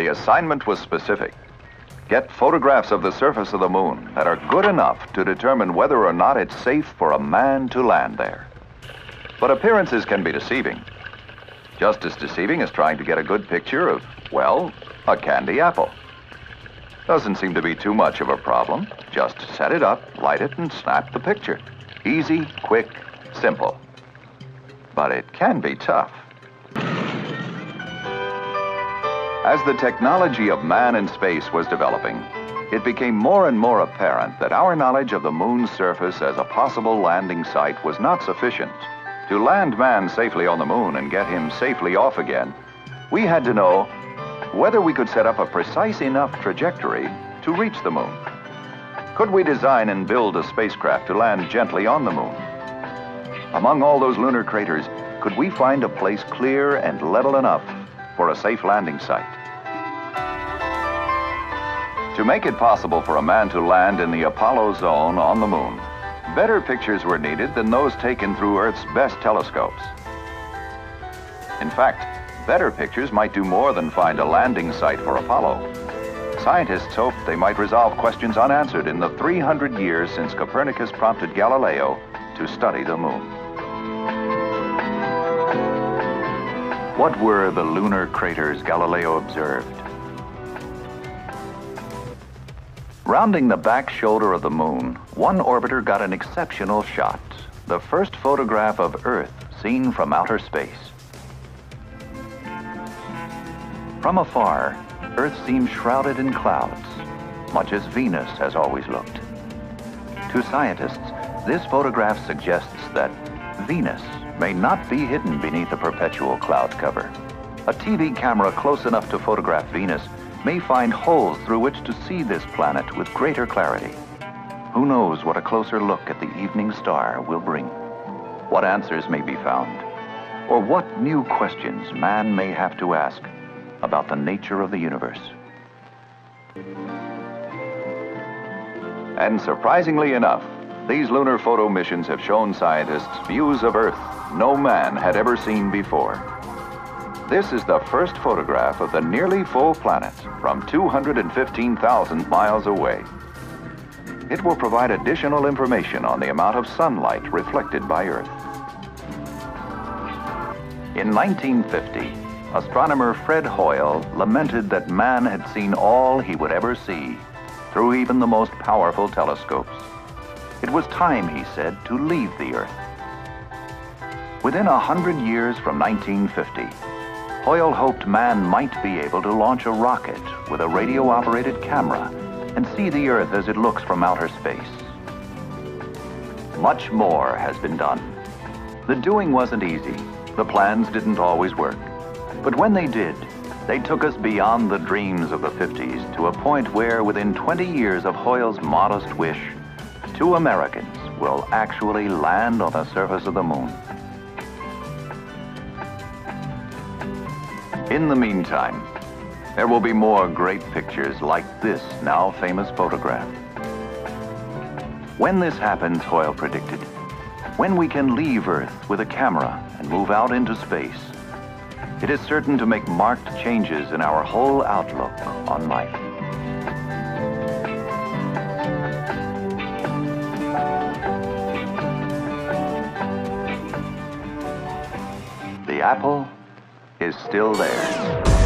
The assignment was specific. Get photographs of the surface of the moon that are good enough to determine whether or not it's safe for a man to land there. But appearances can be deceiving. Just as deceiving as trying to get a good picture of, well, a candy apple. Doesn't seem to be too much of a problem. Just set it up, light it, and snap the picture. Easy, quick, simple. But it can be tough. As the technology of man in space was developing, it became more and more apparent that our knowledge of the moon's surface as a possible landing site was not sufficient. To land man safely on the moon and get him safely off again, we had to know whether we could set up a precise enough trajectory to reach the moon. Could we design and build a spacecraft to land gently on the moon? Among all those lunar craters, could we find a place clear and level enough for a safe landing site? To make it possible for a man to land in the Apollo zone on the moon, better pictures were needed than those taken through Earth's best telescopes. In fact, better pictures might do more than find a landing site for Apollo. Scientists hoped they might resolve questions unanswered in the 300 years since Copernicus prompted Galileo to study the moon. What were the lunar craters Galileo observed? Rounding the back shoulder of the moon, one orbiter got an exceptional shot, the first photograph of Earth seen from outer space. From afar, Earth seems shrouded in clouds, much as Venus has always looked. To scientists, this photograph suggests that Venus may not be hidden beneath a perpetual cloud cover. A TV camera close enough to photograph Venus may find holes through which to see this planet with greater clarity. Who knows what a closer look at the evening star will bring? What answers may be found? Or what new questions man may have to ask about the nature of the universe? And surprisingly enough, these lunar photo missions have shown scientists views of Earth no man had ever seen before. This is the first photograph of the nearly full planet from 215,000 miles away. It will provide additional information on the amount of sunlight reflected by Earth. In 1950, astronomer Fred Hoyle lamented that man had seen all he would ever see through even the most powerful telescopes. It was time, he said, to leave the Earth. Within 100 years from 1950, Hoyle hoped man might be able to launch a rocket with a radio-operated camera and see the Earth as it looks from outer space. Much more has been done. The doing wasn't easy. The plans didn't always work. But when they did, they took us beyond the dreams of the 50s to a point where, within 20 years of Hoyle's modest wish, 2 Americans will actually land on the surface of the moon. In the meantime, there will be more great pictures like this now famous photograph. When this happens, Hoyle predicted, when we can leave Earth with a camera and move out into space, it is certain to make marked changes in our whole outlook on life. The apple is still there.